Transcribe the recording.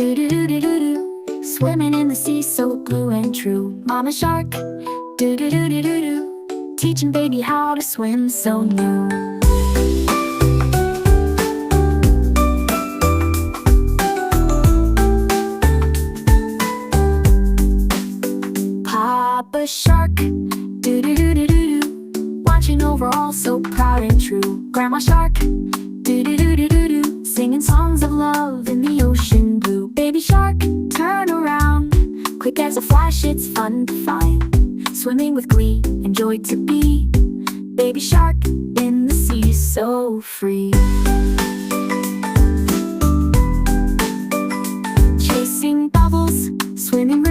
Do do do do do do. Swimming in the sea so blue and true. Mama shark. Do do do do do do. Teaching baby how to swim so new. Papa shark. Do do do do do do. Watching over all so proud and true. Grandma shark. Do do do do do do. Singing songs of love in the ocean blue. Baby shark, turn around. Quick as a flash, it's fun to find. Swimming with glee and joy to be. Baby shark in the sea, so free. Chasing bubbles, swimming